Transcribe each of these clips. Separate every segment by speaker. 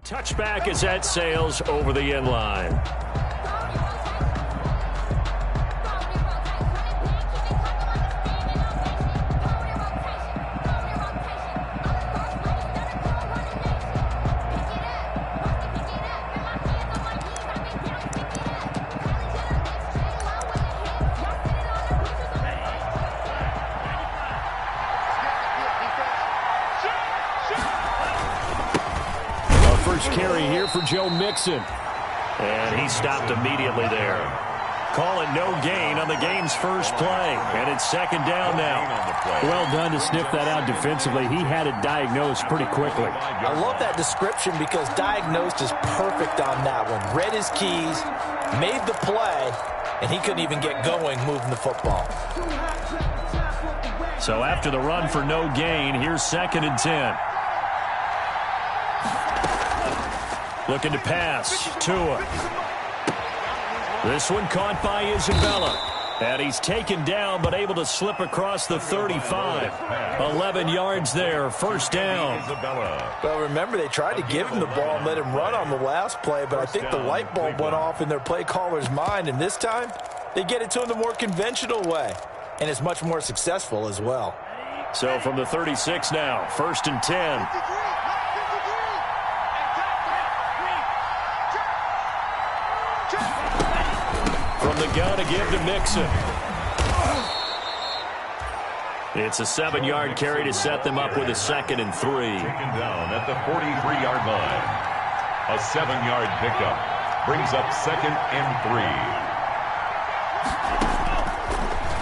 Speaker 1: Touchback as that sails over the end line.
Speaker 2: Carry here for Joe Mixon.
Speaker 1: And he stopped immediately there. Call it no gain on the game's first play. And it's second down now.
Speaker 2: Well done to sniff that out defensively. He had it diagnosed pretty quickly.
Speaker 3: I love that description because diagnosed is perfect on that one. Read his keys, made the play, and he couldn't even get going moving the football.
Speaker 1: So after the run for no gain, here's 2nd and 10. Looking to pass. Tua. This one caught by Isabella. And he's taken down but able to slip across the 35. 11 yards there. First down.
Speaker 3: Well, remember, they tried to give him the ball and let him run on the last play, but I think the light bulb went off in their play caller's mind, and this time they get it to him the more conventional way, and it's much more successful as well.
Speaker 1: So from the 36 now, 1st and 10. From the gun to give to Mixon. It's a 7-yard carry to set them up with a 2nd and 3.
Speaker 4: Taken down at the 43-yard line. A 7-yard pickup brings up 2nd and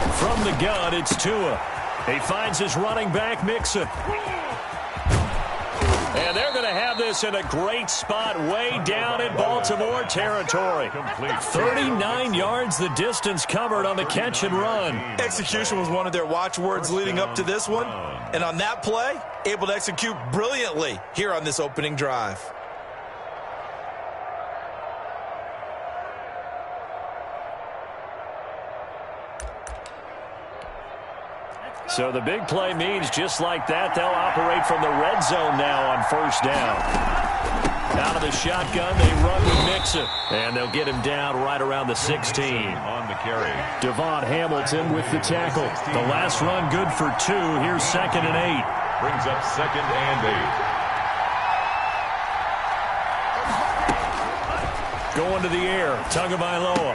Speaker 4: 3.
Speaker 1: From the gun, it's Tua. He finds his running back, Mixon. And they're going to have this in a great spot way down in Baltimore territory. 39 yards the distance covered on the catch and run.
Speaker 3: Execution was one of their watchwords leading up to this one. And on that play, able to execute brilliantly here on this opening drive.
Speaker 1: So the big play means just like that, they'll operate from the red zone now on first down. Out of the shotgun, they run with Mixon. And they'll get him down right around the 16.
Speaker 4: On the carry.
Speaker 1: Devon Hamilton with the tackle. The last run good for 2. Here's 2nd and 8.
Speaker 4: Brings up 2nd and 8.
Speaker 1: Going to the air, Tagovailoa.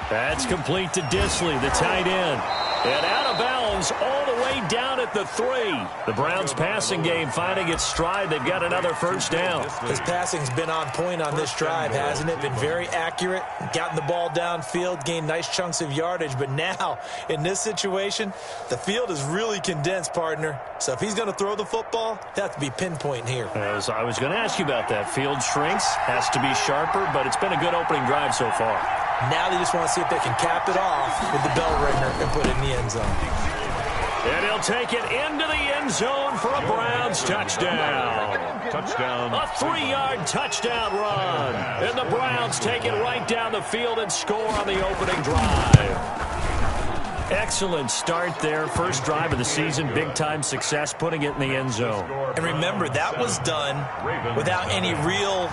Speaker 1: That's complete to Disley, the tight end. And out of bounds all the way down at the 3. The Browns' passing game finding its stride. They've got another first down.
Speaker 3: His passing's been on point on this drive, hasn't it? Been very accurate, gotten the ball downfield, gained nice chunks of yardage. But now, in this situation, the field is really condensed, partner. So if he's going to throw the football, he'll have to be pinpoint here.
Speaker 1: As I was going to ask you about that. Field shrinks, has to be sharper, but it's been a good opening drive so far.
Speaker 3: Now they just want to see if they can cap it off with the bell ringer and put it in the end zone.
Speaker 1: And he'll take it into the end zone for a Browns touchdown.
Speaker 4: Touchdown.
Speaker 1: A 3-yard touchdown run. And the Browns take it right down the field and score on the opening drive. Excellent start there. First drive of the season. Big-time success putting it in the end zone.
Speaker 3: And remember, that was done without any real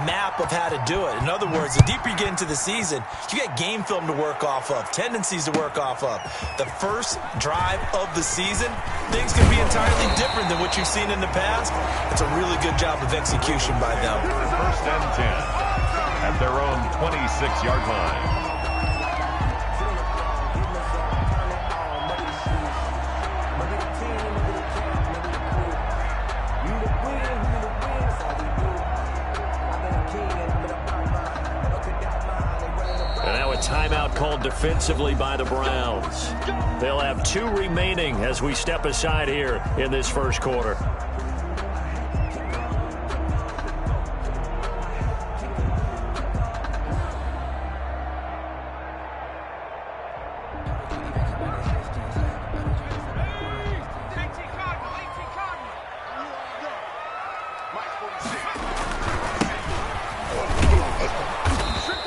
Speaker 3: map of how to do it. In other words, the deeper you get into the season, you got game film to work off of, tendencies to work off of. The first drive of the season, things can be entirely different than what you've seen in the past. It's a really good job of execution by them.
Speaker 4: 1st and 10 at their own 26-yard line.
Speaker 1: Timeout called defensively by the Browns. They'll have 2 remaining as we step aside here in this first quarter.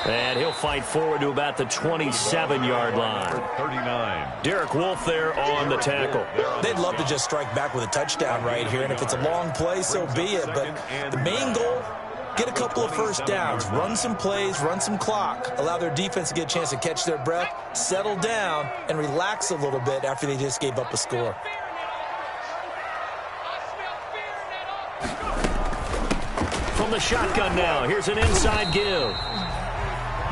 Speaker 1: And he'll fight forward to about the 27-yard line.
Speaker 4: 39.
Speaker 1: Derek Wolfe there on the tackle.
Speaker 3: They'd love to just strike back with a touchdown right here, and if it's a long play, so be it. But the main goal get a couple of first downs, run some plays, run some clock, allow their defense to get a chance to catch their breath, settle down, and relax a little bit after they just gave up a score.
Speaker 1: From the shotgun now, here's an inside give.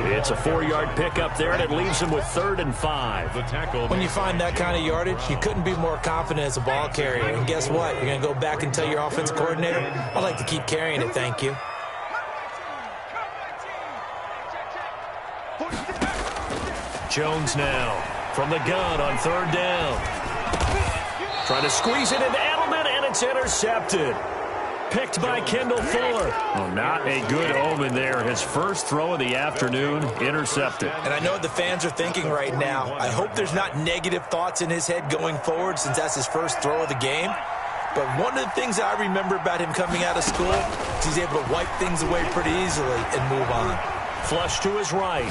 Speaker 1: It's a 4-yard pickup there, and it leaves him with 3rd and 5.
Speaker 3: When you find that kind of yardage, you couldn't be more confident as a ball carrier. And guess what? You're going to go back and tell your offensive coordinator, I'd like to keep carrying it, thank you.
Speaker 1: Jones now from the gun on 3rd down. Trying to squeeze it into Edelman, and it's intercepted. Picked by Kendall Fuller.
Speaker 2: Oh, not a good omen there. His first throw of the afternoon, intercepted.
Speaker 3: And I know what the fans are thinking right now. I hope there's not negative thoughts in his head going forward since that's his first throw of the game. But one of the things I remember about him coming out of school is he's able to wipe things away pretty easily and move on.
Speaker 1: Flush to his right.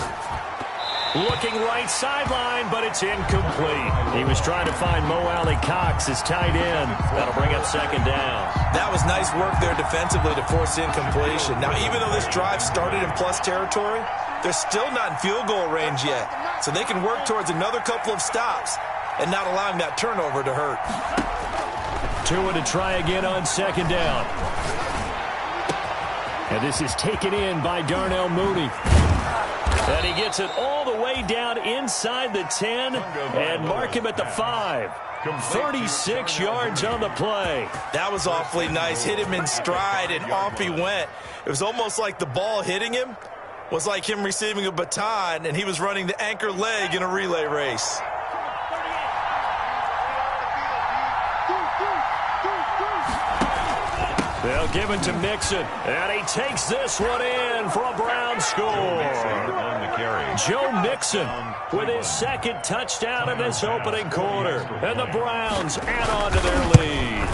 Speaker 1: Looking right sideline, but it's incomplete. He was trying to find Mo Alley-Cox, his tight end. That'll bring up 2nd down.
Speaker 3: That was nice work there defensively to force incompletion. Now, even though this drive started in plus territory, they're still not in field goal range yet. So they can work towards another couple of stops and not allowing that turnover to hurt.
Speaker 1: Tua to try again on 2nd down.
Speaker 2: And this is taken in by Darnell Mooney.
Speaker 1: And he gets it all the way down inside the 10 and mark him at the 5. 36 yards on the play.
Speaker 3: That was awfully nice. Hit him in stride, and off he went. It was almost like the ball hitting him was like him receiving a baton, and he was running the anchor leg in a relay race.
Speaker 1: They'll give it to Mixon, and he takes this one in for a Brown score. Joe Mixon with his 2nd touchdown in this opening quarter, and the Browns add on to their lead.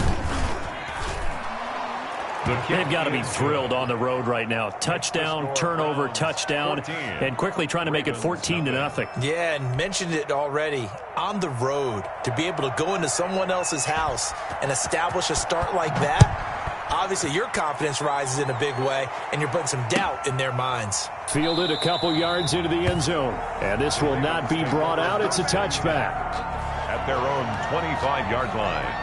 Speaker 2: They've got to be thrilled on the road right now. Touchdown, turnover, touchdown, and quickly trying to make it 14-0.
Speaker 3: Yeah, and mentioned it already. On the road, to be able to go into someone else's house and establish a start like that, obviously your confidence rises in a big way, and you're putting some doubt in their minds.
Speaker 2: Fielded a couple yards into the end zone, and this will not be brought out. It's a touchback.
Speaker 4: At their own 25-yard line.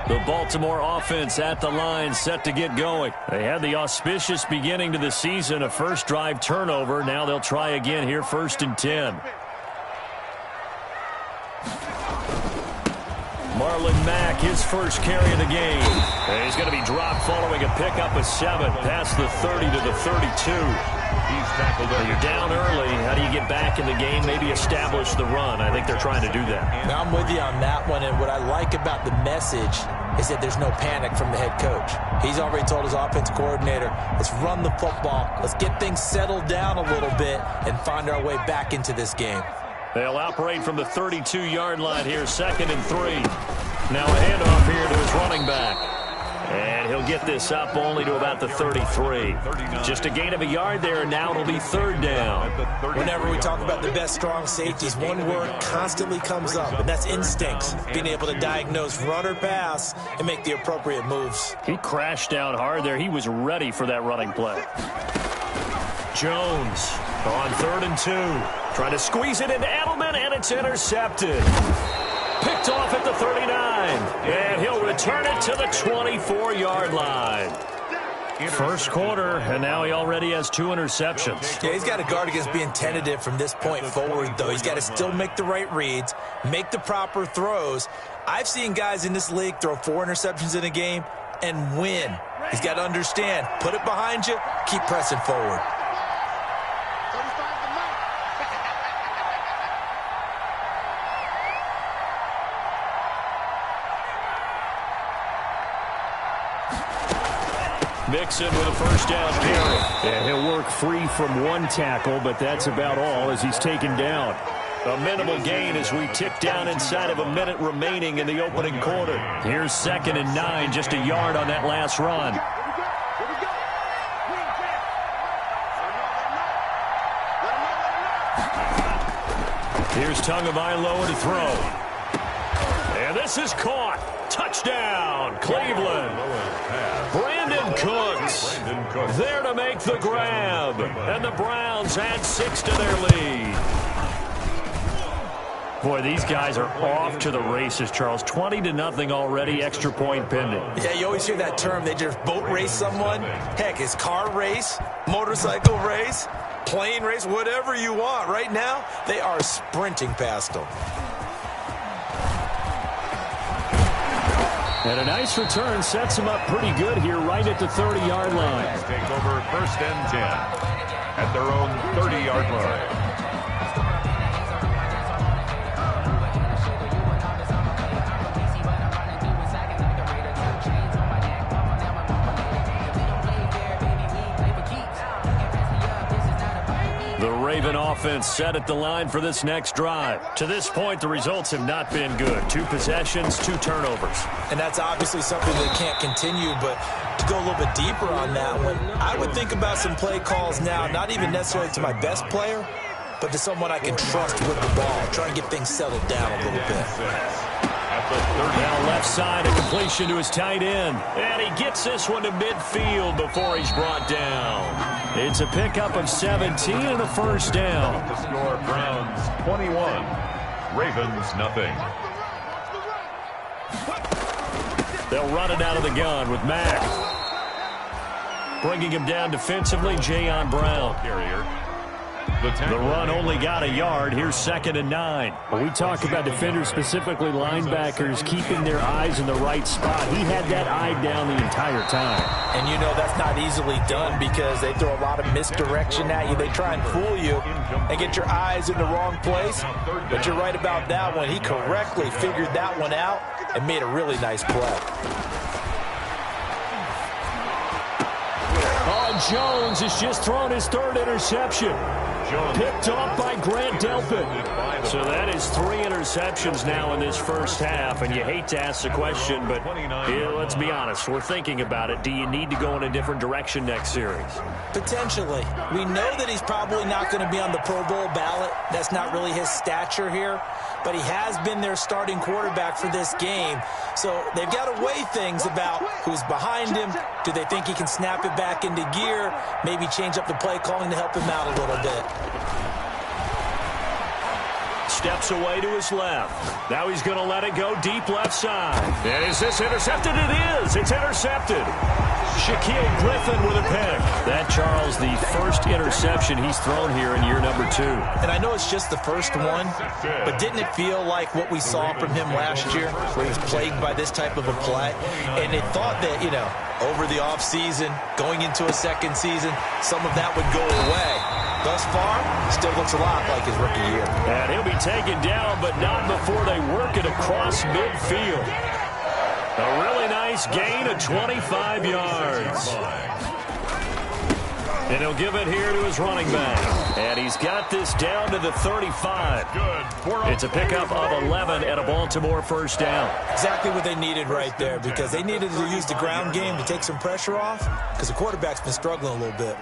Speaker 1: The Baltimore offense at the line, set to get going. They had the auspicious beginning to the season, a first drive turnover. Now they'll try again here, 1st and 10. Marlon Mack, his first carry of the game. And he's going to be dropped following a pickup of 7 past the 30 to the 32.
Speaker 4: He's tackled early.
Speaker 1: You're down early. How do you get back in the game? Maybe establish the run. I think they're trying to do that.
Speaker 3: Now, I'm with you on that one, and what I like about the message is that there's no panic from the head coach. He's already told his offensive coordinator, let's run the football, let's get things settled down a little bit and find our way back into this game.
Speaker 1: They'll operate from the 32-yard line here, 2nd and 3. Now a handoff here to his running back. And he'll get this up only to about the 33. Just a gain of a yard there, and now it'll be 3rd down.
Speaker 3: Whenever we talk about the best strong safeties, one word constantly comes up, and that's instincts. Being able to diagnose run or pass and make the appropriate moves.
Speaker 2: He crashed down hard there. He was ready for that running play.
Speaker 1: Jones on 3rd and 2. Trying to squeeze it into Edelman, and it's intercepted. Picked off at the 39, and he'll return it to the 24-yard line.
Speaker 2: First quarter, and now he already has 2 interceptions.
Speaker 3: Yeah, he's got to guard against being tentative from this point forward, though. He's got to still make the right reads, make the proper throws. I've seen guys in this league throw 4 interceptions in a game and win. He's got to understand, put it behind you, keep pressing forward.
Speaker 1: Mixon with a first down carry.
Speaker 2: And he'll work free from 1 tackle, but that's about all as he's taken down.
Speaker 1: A minimal gain as we tick down inside of a minute remaining in the opening quarter.
Speaker 2: Here's 2nd and 9, just a yard on that last run.
Speaker 1: Here's Tagovailoa to throw. And this is caught. Touchdown, Cleveland. Brandon Cooks there to make the grab. And the Browns add 6 to their lead.
Speaker 2: Boy, these guys are off to the races, Charles. 20-0 already, extra point pending.
Speaker 3: Yeah, you always hear that term. They just boat race someone. Heck, it's car race, motorcycle race, plane race, whatever you want. Right now, they are sprinting past them.
Speaker 1: And a nice return sets them up pretty good here right at the 30-yard line.
Speaker 4: Take over 1st and 10 at their own 30-yard line.
Speaker 1: The Raven offense set at the line for this next drive. To this point, the results have not been good. 2 possessions, 2 turnovers.
Speaker 3: And that's obviously something that can't continue, but to go a little bit deeper on that one, I would think about some play calls now, not even necessarily to my best player, but to someone I can trust with the ball, trying to get things settled down a little bit.
Speaker 1: Now left side, a completion to his tight end. And he gets this one to midfield before he's brought down. It's a pickup of 17 and a first down.
Speaker 4: The score, Browns 21, Ravens nothing.
Speaker 1: They'll run it out of the gun with Mack. Bringing him down defensively, Jayon Brown.
Speaker 4: Carrier.
Speaker 1: The run only got a yard. Here's 2nd and 9.
Speaker 2: When we talk about defenders, specifically linebackers, keeping their eyes in the right spot. He had that eye down the entire time.
Speaker 3: And you know that's not easily done because they throw a lot of misdirection at you. They try and fool you and get your eyes in the wrong place. But you're right about that one. He correctly figured that one out and made a really nice play.
Speaker 1: Oh, Jones has just thrown his 3rd interception. Picked off by Grant Delpit. So that is 3 interceptions now in this first half. And you hate to ask the question, but let's be honest. We're thinking about it. Do you need to go in a different direction next series?
Speaker 3: Potentially. We know that he's probably not going to be on the Pro Bowl ballot. That's not really his stature here. But he has been their starting quarterback for this game. So they've got to weigh things about who's behind him. Do they think he can snap it back into gear? Maybe change up the play calling to help him out a little bit.
Speaker 1: Steps away to his left. Now he's going to let it go deep left side. And is this intercepted? It is. It's intercepted. Shaquille Griffin with a pick. That, Charles, the first interception he's thrown here in year number 2.
Speaker 3: And I know it's just the first one, but didn't it feel like what we saw from him last year, where he was plagued by this type of a play? And it thought that, you know, over the offseason, going into a second season, some of that would go away. Thus far, still looks a lot like his rookie year.
Speaker 1: And he'll be taken down, but not before they work it across midfield. A really nice gain of 25 yards. And he'll give it here to his running back. And he's got this down to the 35. It's a pickup of 11 and a Baltimore first down.
Speaker 3: Exactly what they needed right there, because they needed to use the ground game to take some pressure off, because the quarterback's been struggling a little bit.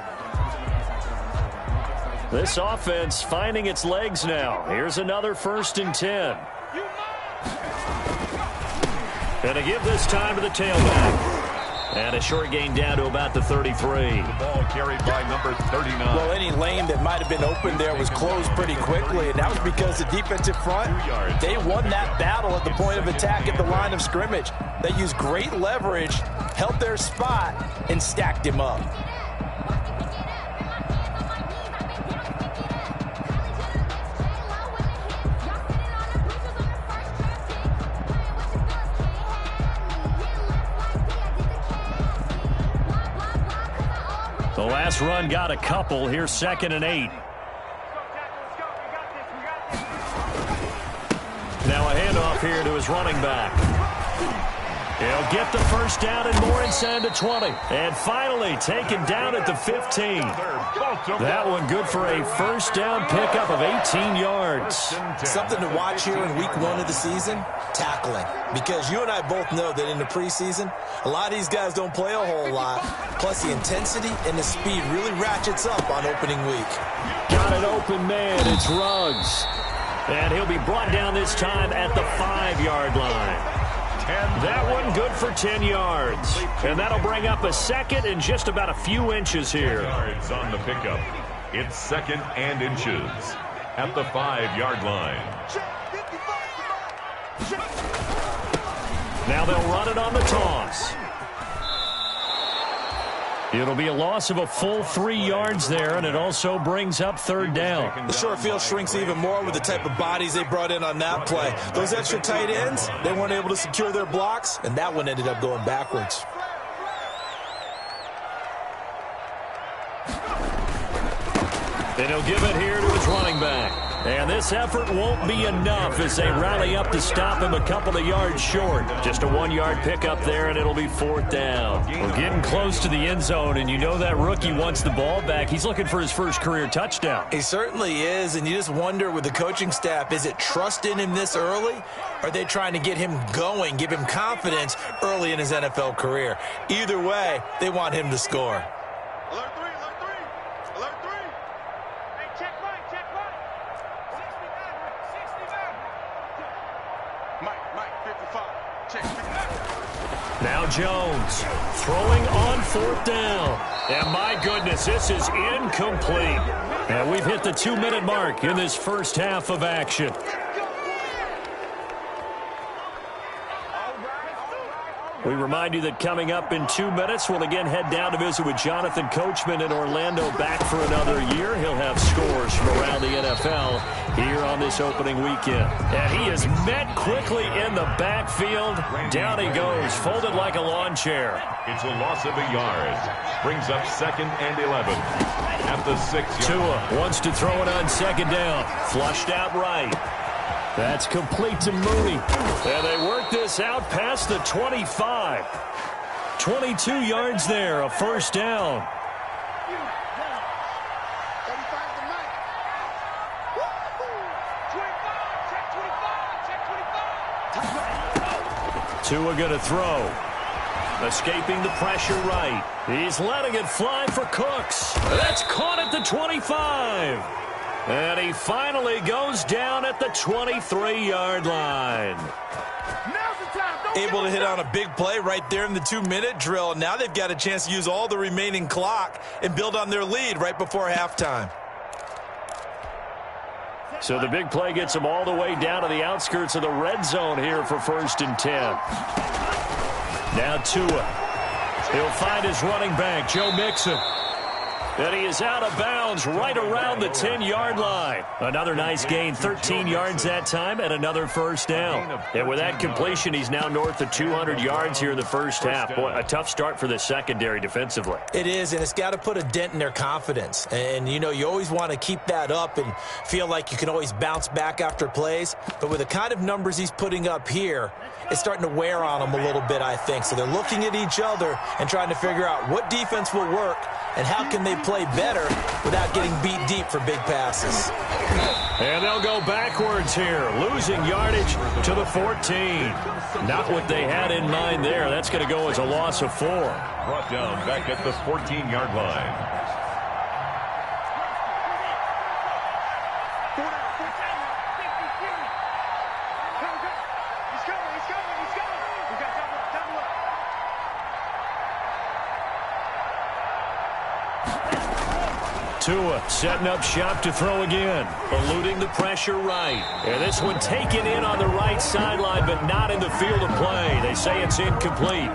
Speaker 1: This offense finding its legs now. Here's another 1st and 10. And to give this time to the tailback. And a short gain down to about the 33.
Speaker 4: The ball carried by number 39.
Speaker 3: Well, any lane that might have been open there was closed pretty quickly, and that was because the defensive front, they won that battle at the point of attack at the line of scrimmage. They used great leverage, held their spot, and stacked him up.
Speaker 1: The last run got a couple. Here's 2nd and 8. Now a handoff here to his running back. He'll get the first down and more inside the 20. And finally taken down at the 15. That one good for a first down pickup of 18 yards.
Speaker 3: Something to watch here in week 1 of the season, tackling. Because you and I both know that in the preseason, a lot of these guys don't play a whole lot. Plus the intensity and the speed really ratchets up on opening week.
Speaker 1: Got an open man. It's Ruggs. And he'll be brought down this time at the 5-yard line. That one good for 10 yards. And that'll bring up a second and just about a few inches here.
Speaker 4: Yards on the pickup. It's second and inches at the 5-yard line.
Speaker 1: Now they'll run it on the toss. It'll be a loss of a full 3 yards there, and it also brings up third down.
Speaker 3: The short field shrinks even more with the type of bodies they brought in on that play. Those extra tight ends, they weren't able to secure their blocks, and that one ended up going backwards.
Speaker 1: And he'll give it here to his running back. And this effort won't be enough as they rally up to stop him a couple of yards short. Just a 1-yard pickup there, and it'll be fourth down. We're getting close to the end zone, and you know that rookie wants the ball back. He's looking for his first career touchdown.
Speaker 3: He certainly is, and you just wonder with the coaching staff, is it trust in him this early? Or are they trying to get him going, give him confidence early in his NFL career? Either way, they want him to score.
Speaker 1: Now Jones throwing on fourth down. And my goodness, this is incomplete. And we've hit the 2-minute mark in this first half of action. We remind you that coming up in 2 minutes, we'll again head down to visit with Jonathan Coachman in Orlando, back for another year. He'll have scores from around the NFL here on this opening weekend. And he is met quickly in the backfield. Down he goes, folded like a lawn chair.
Speaker 4: It's a loss of a yard. Brings up second and 11 at the 6-yard line.
Speaker 1: Tua wants to throw it on second down. Flushed out right. That's complete to Mooney. And they work this out past the 25. 22 yards there, a first down. Tua going to throw. Escaping the pressure right. He's letting it fly for Cooks. That's caught at the 25. And he finally goes down at the 23-yard line.
Speaker 3: Able to hit on a big play right there in the 2-minute drill. Now they've got a chance to use all the remaining clock and build on their lead right before halftime.
Speaker 1: So the big play gets them all the way down to the outskirts of the red zone here for 1st and 10. Now Tua. He'll find his running back, Joe Mixon. And he is out of bounds right around the 10-yard line. Another nice gain, 13 yards that time, and another first down. And with that completion, he's now north of 200 yards here in the first half. Boy, a tough start for the secondary defensively.
Speaker 3: It is, and it's got to put a dent in their confidence. And, you know, you always want to keep that up and feel like you can always bounce back after plays. But with the kind of numbers he's putting up here, it's starting to wear on them a little bit, I think. So they're looking at each other and trying to figure out what defense will work and how can they play better without getting beat deep for big passes.
Speaker 1: And they'll go backwards here, losing yardage to the 14. Not what they had in mind there. That's going to go as a loss of 4.
Speaker 4: Brought down back at the 14-yard line.
Speaker 1: Tua setting up shop to throw again. Eluding the pressure right. And this one taken in on the right sideline, but not in the field of play. They say it's incomplete.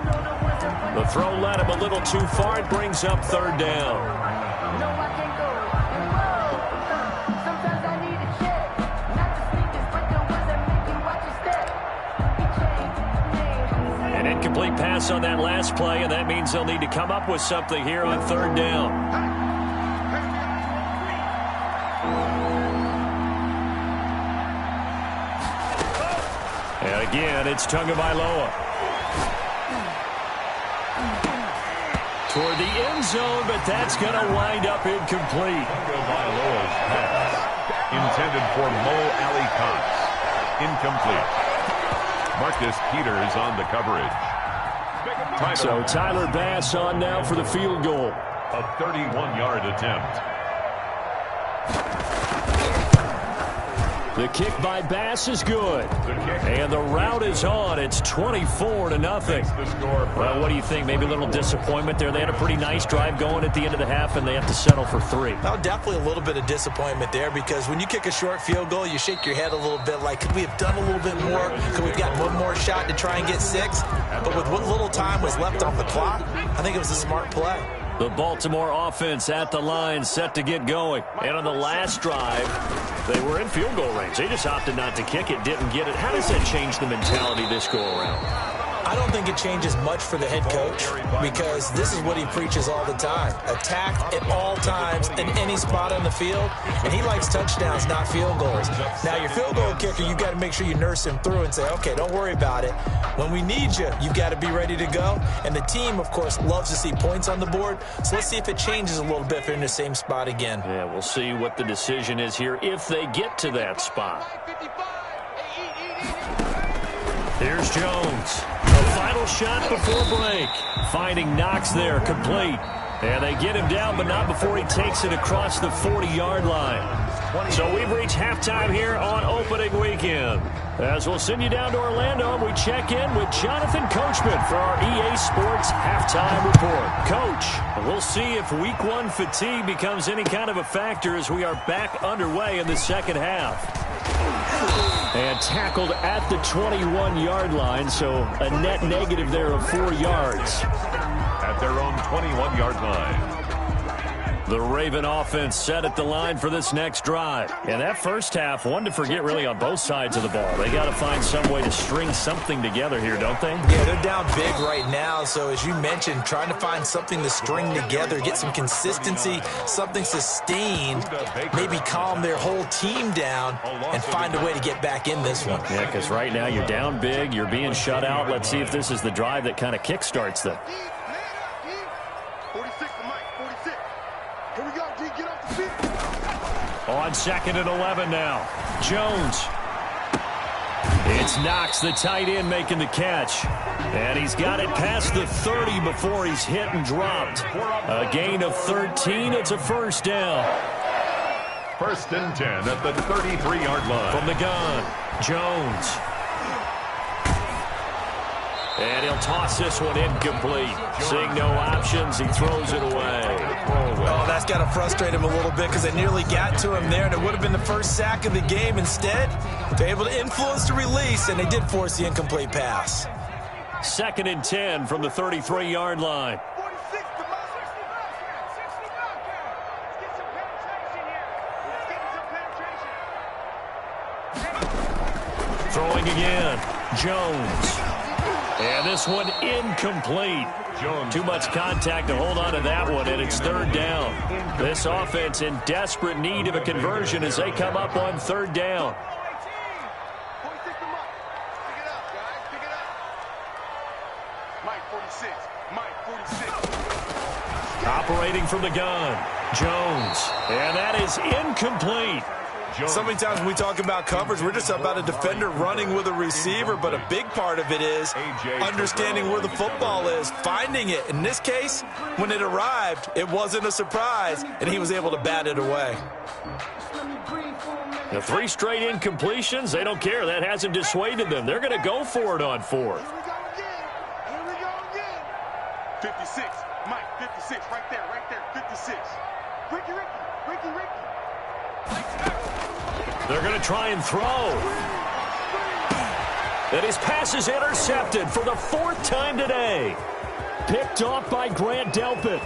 Speaker 1: The throw led him a little too far. It brings up third down. An incomplete pass on that last play, and that means they'll need to come up with something here on third down. And again, it's Tagovailoa. Toward the end zone, but that's going to wind up incomplete.
Speaker 4: Pass intended for Mo Ali Cox. Incomplete. Marcus Peters on the coverage.
Speaker 1: So Tyler Bass on now for the field goal.
Speaker 4: A 31-yard attempt.
Speaker 1: The kick by Bass is good. And the route is on. It's 24-0. Well, what do you think? Maybe a little disappointment there. They had a pretty nice drive going at the end of the half, and they have to settle for 3.
Speaker 3: Well, definitely a little bit of disappointment there, because when you kick a short field goal, you shake your head a little bit like, could we have done a little bit more? Could we have got one more shot to try and get 6? But with what little time was left on the clock, I think it was a smart play.
Speaker 1: The Baltimore offense at the line, set to get going. And on the last drive, they were in field goal range. They just opted not to kick it, didn't get it. How does that change the mentality this go-around?
Speaker 3: I don't think it changes much for the head coach, because this is what he preaches all the time. Attack at all times in any spot on the field, and he likes touchdowns, not field goals. Now, your field goal kicker, you've got to make sure you nurse him through and say, okay, don't worry about it. When we need you, you've got to be ready to go. And the team, of course, loves to see points on the board, so let's see if it changes a little bit if they're in the same spot again.
Speaker 1: Yeah, we'll see what the decision is here if they get to that spot. Here's Jones. The final shot before break. Finding Knox there, complete. And they get him down, but not before he takes it across the 40-yard line. So we've reached halftime here on opening weekend. As we'll send you down to Orlando, and we check in with Jonathan Coachman for our EA Sports Halftime Report. Coach, we'll see if Week 1 fatigue becomes any kind of a factor as we are back underway in the second half. And tackled at the 21-yard line, so a net negative there of 4 yards.
Speaker 4: At their own 21-yard line.
Speaker 1: The Raven offense set at the line for this next drive. And that first half, one to forget really on both sides of the ball. They got to find some way to string something together here, don't they?
Speaker 3: Yeah, they're down big right now. So as you mentioned, trying to find something to string together, get some consistency, something sustained, maybe calm their whole team down and find a way to get back in this one.
Speaker 1: Yeah, because right now you're down big, you're being shut out. Let's see if this is the drive that kind of kickstarts them. On 2nd and 11 now. Jones. It's Knox, the tight end, making the catch. And he's got it past the 30 before he's hit and dropped. A gain of 13. It's a first down.
Speaker 4: 1st and 10 at the 33-yard line.
Speaker 1: From the gun, Jones. And he'll toss this one incomplete. Seeing no options, he throws it away.
Speaker 3: Oh, that's got to frustrate him a little bit, because they nearly got to him there, and it would have been the first sack of the game. Instead, they're able to influence the release, and they did force the incomplete pass.
Speaker 1: 2nd and 10 from the 33-yard line. Throwing again, Jones. And this one incomplete.
Speaker 4: Jones.
Speaker 1: Too much contact to hold on to that one, and it's 3rd down. This offense in desperate need of a conversion as they come up on 3rd down. Operating from the gun, Jones. And that is incomplete.
Speaker 3: So many times when we talk about coverage, we're just about a defender running with a receiver, but a big part of it is understanding where the football is, finding it. In this case, when it arrived, it wasn't a surprise, and he was able to bat it away.
Speaker 1: The 3 straight incompletions, they don't care. That hasn't dissuaded them. They're going to go for it on 4th.
Speaker 5: 56, Mike, 56, right there, 56. Ricky.
Speaker 1: They're going to try and throw. And his pass is intercepted for the 4th time today. Picked off by Grant Delpit.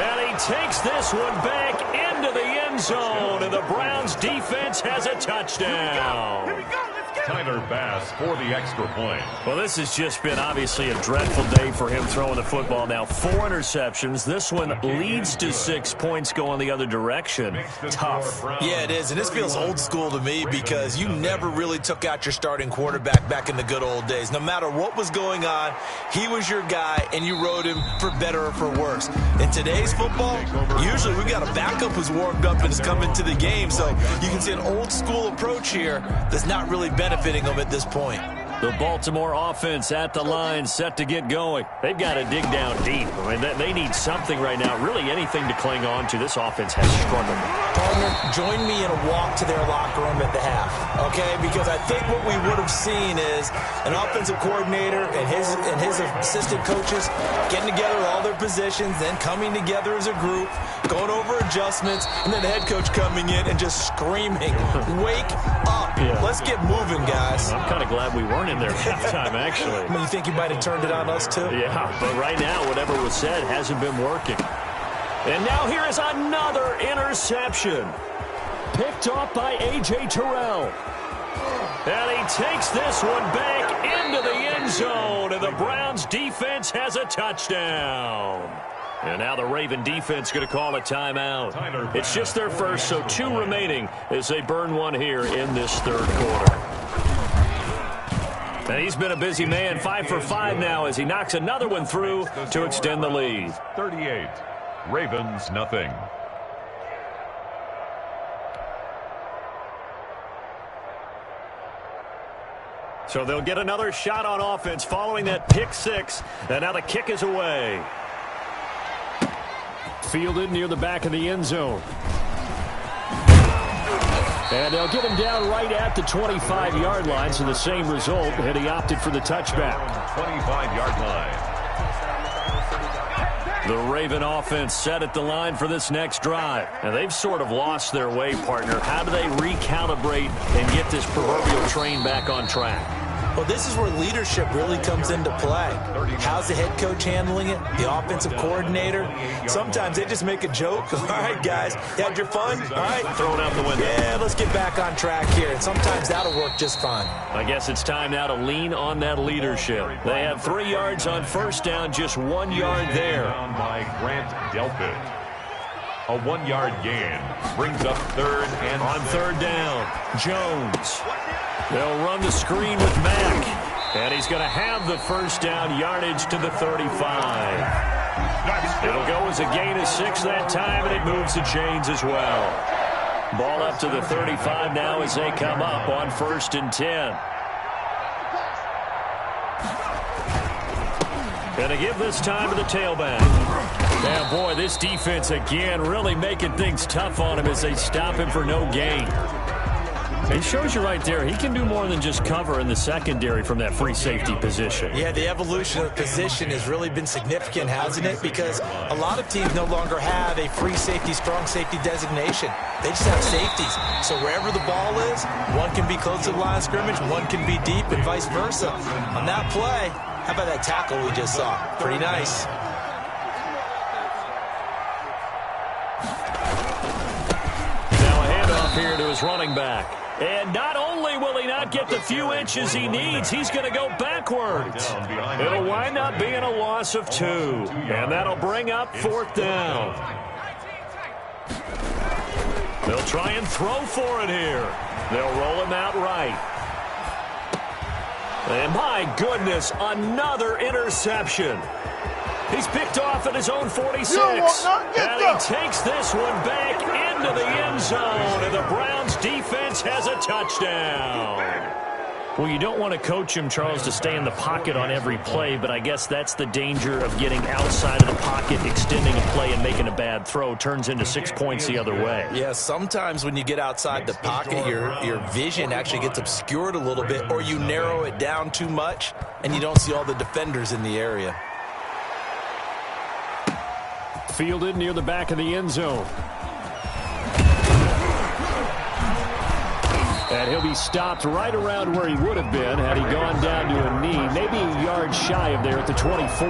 Speaker 1: And he takes this one back into the end zone, and the Browns defense has a touchdown.
Speaker 5: Here we go, let's get
Speaker 4: Tyler Bass for the extra point.
Speaker 1: Well, this has just been obviously a dreadful day for him throwing the football. Now 4 interceptions. This one leads to 6 points going the other direction. Tough.
Speaker 3: Yeah, it is. And this feels old school to me because you never really took out your starting quarterback back in the good old days. No matter what was going on, he was your guy, and you rode him for better or for worse. In today's football, usually we got a backup who's warmed up and is coming to the game. So you can see an old school approach here that's not really benefiting them at this point.
Speaker 1: The Baltimore offense at the line, set to get going. They've got to dig down deep. I mean, they need something right now, really anything to cling on to. This offense has struggled.
Speaker 3: Partner, join me in a walk to their locker room at the half, okay? Because I think what we would have seen is an offensive coordinator and his assistant coaches getting together all their positions, then coming together as a group, going over adjustments, and then the head coach coming in and just screaming, "Wake up.
Speaker 1: Yeah.
Speaker 3: Let's get moving, guys."
Speaker 1: I'm kind of glad we weren't in there at halftime, actually.
Speaker 3: I mean, you think you might have turned it on us, too?
Speaker 1: Yeah, but right now, whatever was said hasn't been working. And now here is another interception. Picked off by A.J. Terrell. And he takes this one back into the end zone, and the Browns defense has a touchdown. And now the Raven defense going to call a timeout. It's just their first, so 2 remaining as they burn one here in this third quarter. And he's been a busy man, 5 for 5 now as he knocks another one through to extend the lead.
Speaker 4: 38, Ravens nothing.
Speaker 1: So they'll get another shot on offense following that pick 6, and now the kick is away. Fielded near the back of the end zone. And they'll get him down right at the 25-yard line, so the same result, and he opted for the touchback.
Speaker 4: 25-yard line.
Speaker 1: The Raven offense set at the line for this next drive. And they've sort of lost their way, partner. How do they recalibrate and get this proverbial train back on track?
Speaker 3: Well, this is where leadership really comes into play. How's the head coach handling it? The offensive coordinator? Sometimes they just make a joke. All right, guys, you had your fun? All right.
Speaker 1: Throw it out the window.
Speaker 3: Yeah, let's get back on track here. And sometimes that'll work just fine.
Speaker 1: I guess it's time now to lean on that leadership. They have 3 yards on first down, just 1 yard there.
Speaker 4: By Grant Delpit. A 1-yard gain brings up third and
Speaker 1: on third down. Jones. They'll run the screen with Mack. And he's going to have the first down, yardage to the 35. It'll go as a gain of 6 that time, and it moves the chains as well. Ball up to the 35 now as they come up on 1st and 10. Going to give this time to the tailback. And boy, this defense again really making things tough on him as they stop him for no gain. He shows you right there, he can do more than just cover in the secondary from that free safety position.
Speaker 3: Yeah, the evolution of the position has really been significant, hasn't it? Because a lot of teams no longer have a free safety, strong safety designation. They just have safeties. So wherever the ball is, one can be close to the line of scrimmage, one can be deep, and vice versa. On that play, how about that tackle we just saw? Pretty nice.
Speaker 1: Now a handoff here to his running back. And not only will he not get the few inches he needs, he's going to go backwards. It'll wind up being a loss of 2. And that'll bring up 4th down. They'll try and throw for it here. They'll roll him out right. And my goodness, another interception. He's picked off at his own 46. And he takes this one back into the end zone. And the Browns defense has a touchdown. Well, you don't want to coach him, Charles, to stay in the pocket on every play, but I guess that's the danger of getting outside of the pocket, extending a play and making a bad throw. Turns into 6 points the other way.
Speaker 3: Yeah, sometimes when you get outside the pocket, your vision actually gets obscured a little bit, or you narrow it down too much, and you don't see all the defenders in the area.
Speaker 1: Fielded near the back of the end zone. And he'll be stopped right around where he would have been had he gone down to a knee, maybe a yard shy of there at the 24.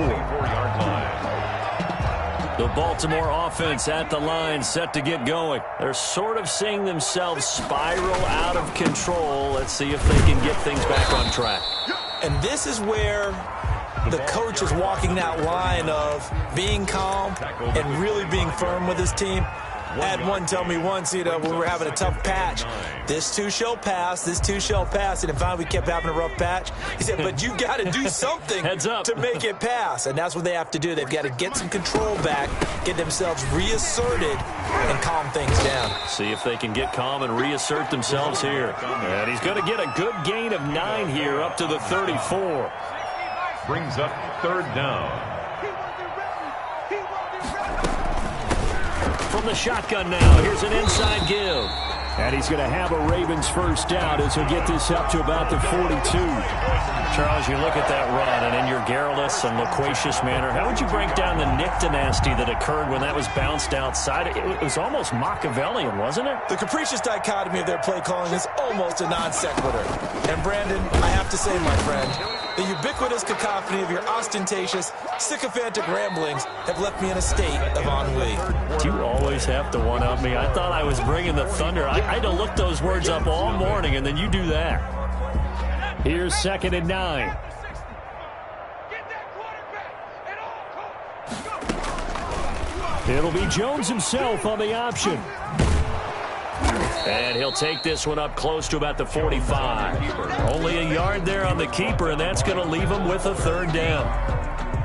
Speaker 1: The Baltimore offense at the line, set to get going. They're sort of seeing themselves spiral out of control. Let's see if they can get things back on track.
Speaker 3: And this is where the coach is walking that line of being calm and really being firm with his team. I had one tell me once, when we were having a tough patch, this too shall pass, this too shall pass. And finally we kept having a rough patch. He said, but you got to do something to make it pass. And that's what they have to do. They've got to get some control back, get themselves reasserted, and calm things down.
Speaker 1: See if they can get calm and reassert themselves here. And he's going to get a good gain of 9 here up to the 34.
Speaker 4: Brings up 3rd down.
Speaker 1: From the shotgun now, here's an inside give. And he's going to have a Ravens first down as he'll get this up to about the 42. Charles, you look at that run, and in your garrulous and loquacious manner, how would you break down the Nick dynasty that occurred when that was bounced outside? It was almost Machiavellian, wasn't it?
Speaker 3: The capricious dichotomy of their play calling is almost a non sequitur. And Brandon, I have to say, my friend, the ubiquitous cacophony of your ostentatious, sycophantic ramblings have left me in a state of ennui.
Speaker 1: Do you always have to one-up me? I thought I was bringing the thunder. I had to look those words up all morning, and then you do that. Here's 2nd and 9. It'll be Jones himself on the option. And he'll take this one up close to about the 45. Only a yard there on the keeper, and that's going to leave him with a 3rd down.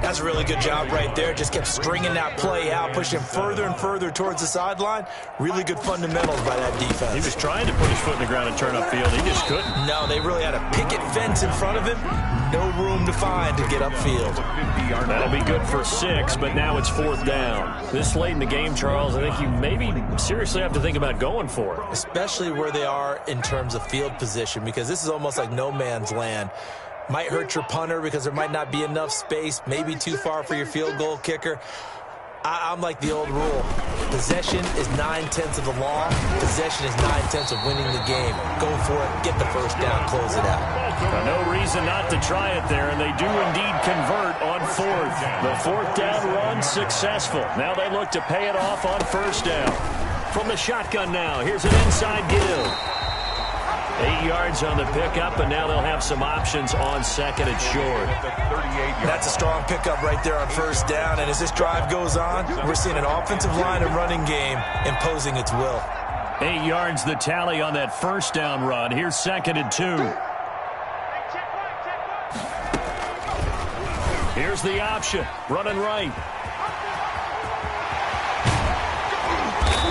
Speaker 3: That's a really good job right there. Just kept stringing that play out, pushing him further and further towards the sideline. Really good fundamentals by that defense.
Speaker 1: He was trying to put his foot in the ground and turn upfield. He just couldn't.
Speaker 3: No, they really had a picket fence in front of him. No room to find to get upfield.
Speaker 1: That'll be good for 6, but now it's 4th down. This late in the game, Charles, I think you maybe seriously have to think about going for it.
Speaker 3: Especially where they are in terms of field position, because this is almost like no man's land. Might hurt your punter because there might not be enough space, maybe too far for your field goal kicker. I'm like the old rule. Possession is 9/10 of the law. Possession is 9/10 of winning the game. Go for it. Get the first down. Close it out.
Speaker 1: No reason not to try it there, and they do indeed convert on 4th. The 4th down run successful. Now they look to pay it off on 1st down. From the shotgun now, here's an inside give. 8 yards on the pickup, and now they'll have some options on 2nd and short.
Speaker 3: That's a strong pickup right there on 1st down, and as this drive goes on, we're seeing an offensive line and running game imposing its will.
Speaker 1: 8 yards the tally on that 1st down run. Here's 2nd and 2. Here's the option, running right.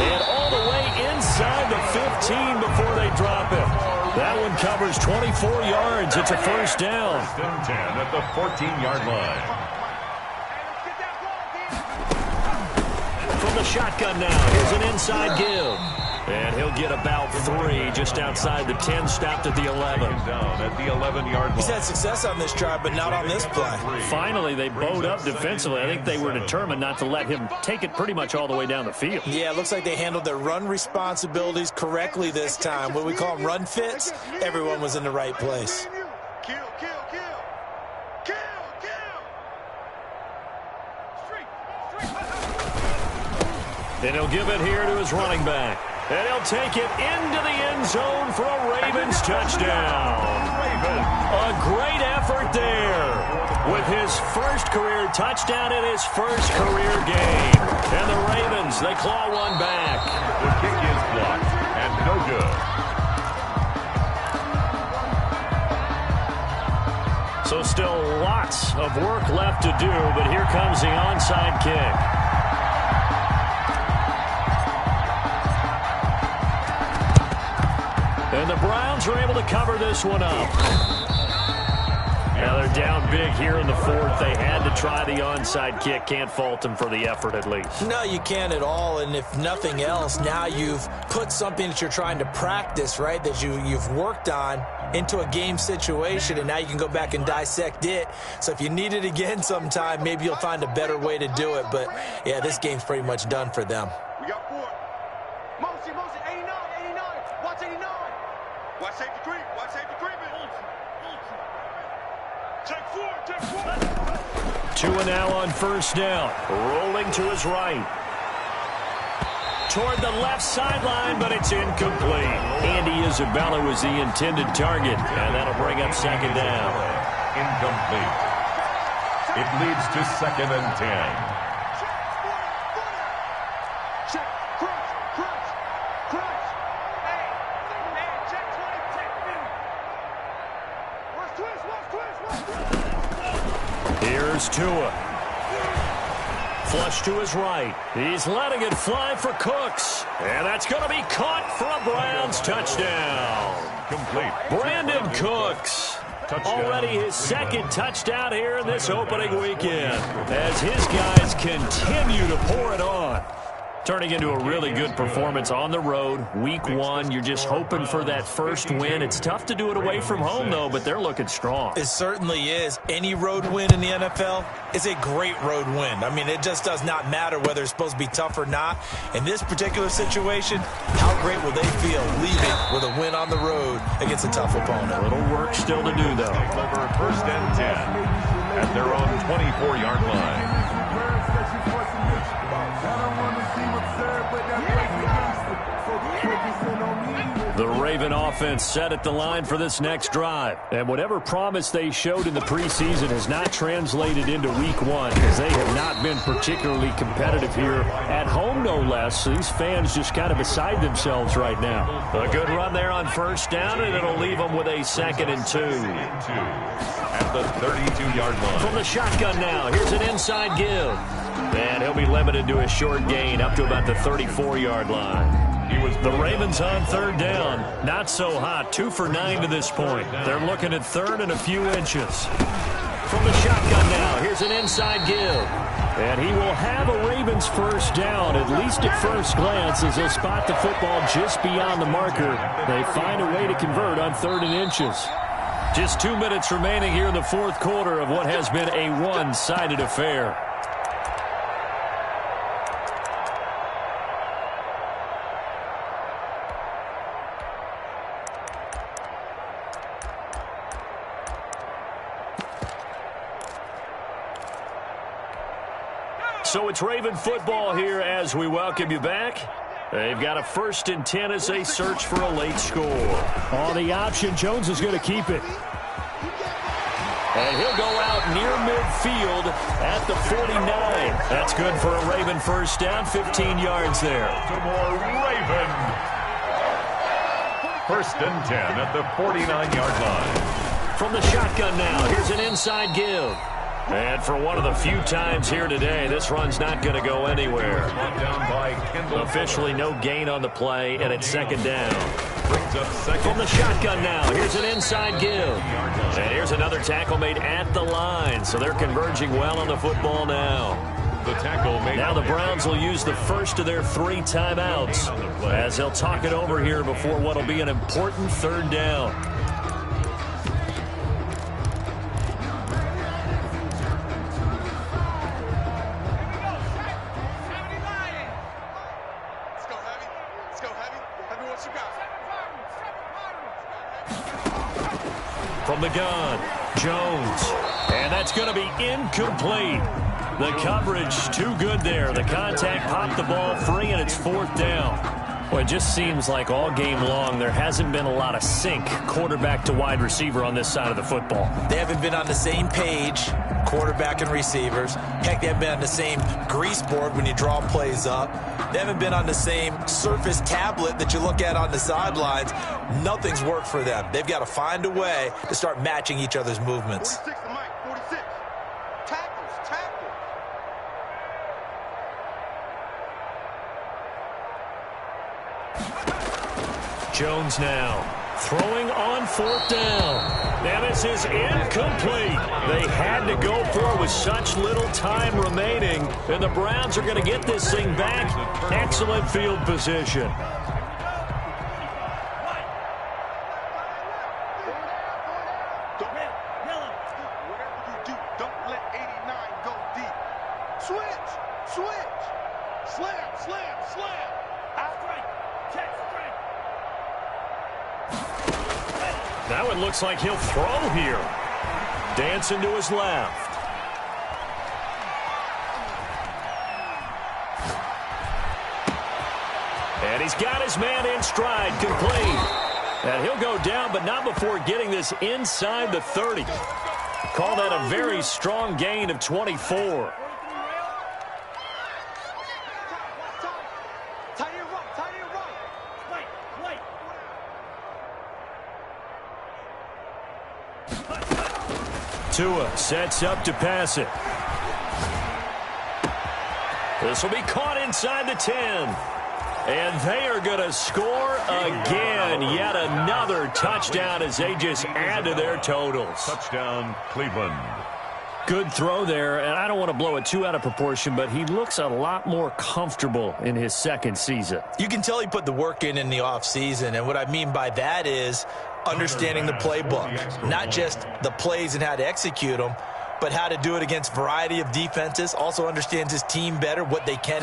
Speaker 1: And all the way inside the 15 before they drop it. That one covers 24 yards. It's a 1st down.
Speaker 4: 10 at the 14-yard line.
Speaker 1: From the shotgun now, here's an inside give. And he'll get about 3 just outside the 10, stopped at the 11.
Speaker 4: Down at the 11-yard line.
Speaker 3: He's had success on this drive, but not on this play.
Speaker 1: Finally, they bowed up defensively. I think they were determined not to let him take it pretty much all the way down the field.
Speaker 3: Yeah, it looks like they handled their run responsibilities correctly this time. What we call them run fits, everyone was in the right place.
Speaker 5: Kill, kill, kill. Kill, kill.
Speaker 1: And he'll give it here to his running back. And he'll take it into the end zone for a Ravens touchdown. A great effort there with his first career touchdown in his first career game. And the Ravens, they claw one back.
Speaker 4: The kick is blocked and no good.
Speaker 1: So still lots of work left to do, but here comes the onside kick. And the Browns are able to cover this one up. Now they're down big here in the 4th. They had to try the onside kick. Can't fault them for the effort at least.
Speaker 3: No, you can't at all. And if nothing else, now you've put something that you're trying to practice, right, that you've worked on into a game situation, and now you can go back and dissect it. So if you need it again sometime, maybe you'll find a better way to do it. But, yeah, this game's pretty much done for them.
Speaker 5: We got 4. Motion, 89, 89. Watch 89. Watch safety creep. Watch safety creeping. Take 4, take 4.
Speaker 1: Tua now on first down. Rolling to his right. Toward the left sideline, but it's incomplete. Andy Isabella was the intended target, and that'll bring up second down.
Speaker 4: Incomplete. It leads to 2nd and 10.
Speaker 1: Here's Tua. Flush to his right. He's letting it fly for Cooks. And that's going to be caught for a Browns touchdown.
Speaker 4: Complete.
Speaker 1: Brandon Cooks. Already his second touchdown here in this opening weekend as his guys continue to pour it on. Turning into a really good performance on the road. Week 1, you're just hoping for that first win. It's tough to do it away from home, though, but they're looking strong.
Speaker 3: It certainly is. Any road win in the NFL is a great road win. I mean, it just does not matter whether it's supposed to be tough or not. In this particular situation, how great will they feel leaving with a win on the road against a tough opponent?
Speaker 1: A little work still to do, though.
Speaker 4: Over 1st and 10 at their own 24-yard line.
Speaker 1: The Raven offense set at the line for this next drive. And whatever promise they showed in the preseason has not translated into week 1 as they have not been particularly competitive here at home, no less. So these fans just kind of beside themselves right now. A good run there on first down, and it'll leave them with a 2nd and 2.
Speaker 4: At the 32-yard line.
Speaker 1: From the shotgun now, here's an inside give. And he'll be limited to a short gain up to about the 34-yard line. The Ravens on 3rd down. Not so hot. 2 for 9 to this point. They're looking at 3rd and a few inches. From the shotgun now, here's an inside give. And he will have a Ravens first down, at least at first glance, as they'll spot the football just beyond the marker. They find a way to convert on 3rd and inches. Just 2 minutes remaining here in the 4th quarter of what has been a one-sided affair. So it's Raven football here as we welcome you back. They've got a 1st and 10 as they search for a late score. On the option, Jones is going to keep it. And he'll go out near midfield at the 49. That's good for a Raven first down, 15 yards there.
Speaker 4: Baltimore Raven. 1st and 10 at the 49-yard line.
Speaker 1: From the shotgun now, here's an inside give. And for one of the few times here today, this run's not going to go anywhere. Officially no gain on the play, and it's 2nd down. From the shotgun now, here's an inside give. And here's another tackle made at the line, so they're converging well on the football now. Now the Browns will use the first of their 3 timeouts as they'll talk it over here before what will be an important 3rd down. From the gun, Jones. And that's going to be incomplete. The coverage too good there. The contact popped the ball free, and it's 4th down. Well, it just seems like all game long there hasn't been a lot of sync quarterback to wide receiver on this side of the football.
Speaker 3: They haven't been on the same page, quarterback and receivers. Heck, they haven't been on the same grease board when you draw plays up. They haven't been on the same surface tablet that you look at on the sidelines. Nothing's worked for them. They've got to find a way to start matching each other's movements.
Speaker 5: 46 to Mike, 46. Tackles.
Speaker 1: Jones now throwing on 4th down. And this is incomplete. They had to go for it with such little time remaining. And the Browns are going to get this thing back. Excellent field position. Now it looks like he'll throw here. Dancing to his left. And he's got his man in stride, complete. And he'll go down, but not before getting this inside the 30. Call that a very strong gain of 24. Tua sets up to pass it. This will be caught inside the 10. And they are going to score again. Yet another touchdown as they just add to their totals.
Speaker 4: Touchdown, Cleveland.
Speaker 1: Good throw there, and I don't want to blow it too out of proportion, but he looks a lot more comfortable in his second season.
Speaker 3: You can tell he put the work in the offseason, and what I mean by that is understanding the playbook. Not just the plays and how to execute them, but how to do it against a variety of defenses. Also understands his team better, what they can.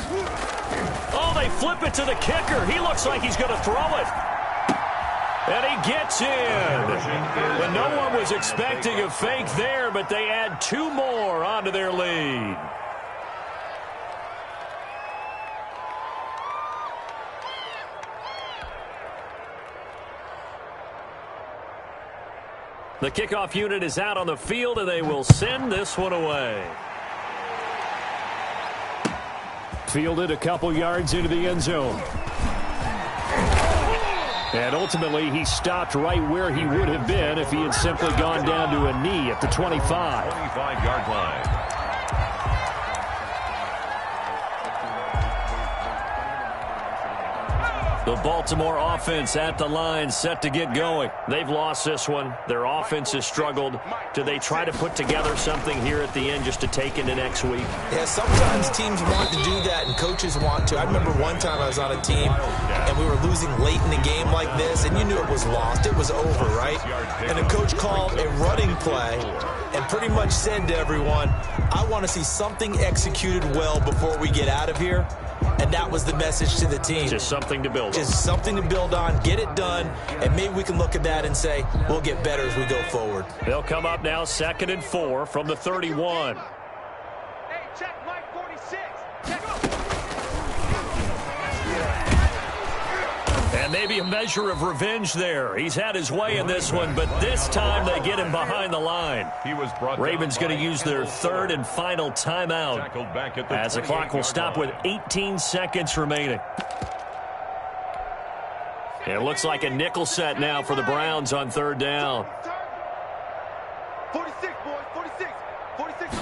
Speaker 1: Oh, they flip it to the kicker. He looks like he's going to throw it. And he gets in. And no one was expecting a fake there, but they add 2 more onto their lead. The kickoff unit is out on the field, and they will send this one away. Fielded a couple yards into the end zone. And ultimately, he stopped right where he would have been if he had simply gone down to a knee at the 25.
Speaker 4: 25-yard line.
Speaker 1: The Baltimore offense at the line, set to get going. They've lost this one. Their offense has struggled. Do they try to put together something here at the end just to take into next week?
Speaker 3: Yeah, sometimes teams want to do that and coaches want to. I remember one time I was on a team and we were losing late in the game like this, and you knew it was lost. It was over, right? And the coach called a running play and pretty much said to everyone, I want to see something executed well before we get out of here. And that was the message to the team.
Speaker 1: Just something to build on.
Speaker 3: Just something to build on, get it done, and maybe we can look at that and say, we'll get better as we go forward.
Speaker 1: They'll come up now 2nd and 4 from the 31.
Speaker 5: Hey, check Mike 46. Check.
Speaker 1: And maybe a measure of revenge there. He's had his way in this one, but this time they get him behind the line. Ravens going to use their 3rd and final timeout as the clock will stop with 18 seconds remaining. It looks like a nickel set now for the Browns on 3rd down.
Speaker 5: 46, boys, 46. 46.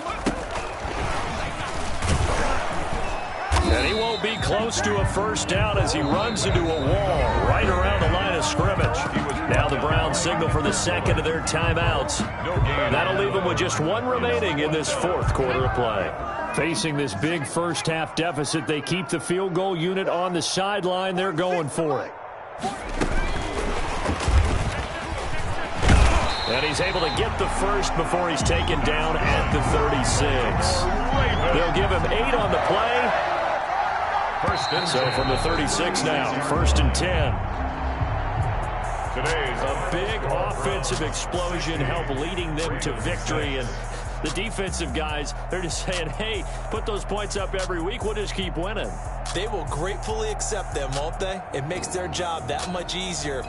Speaker 1: And he won't be close to a first down as he runs into a wall right around the line of scrimmage. Now the Browns signal for the 2nd of their timeouts. That'll leave them with just 1 remaining in this 4th quarter of play. Facing this big first-half deficit, they keep the field goal unit on the sideline. They're going for it. And he's able to get the first before he's taken down at the 36. They'll give him 8 on the play. So from the 36 now, 1st and 10.
Speaker 4: Today's
Speaker 1: a big offensive explosion help leading them to victory. And the defensive guys, they're just saying, hey, put those points up every week. We'll just keep winning.
Speaker 3: They will gratefully accept them, won't they? It makes their job that much easier.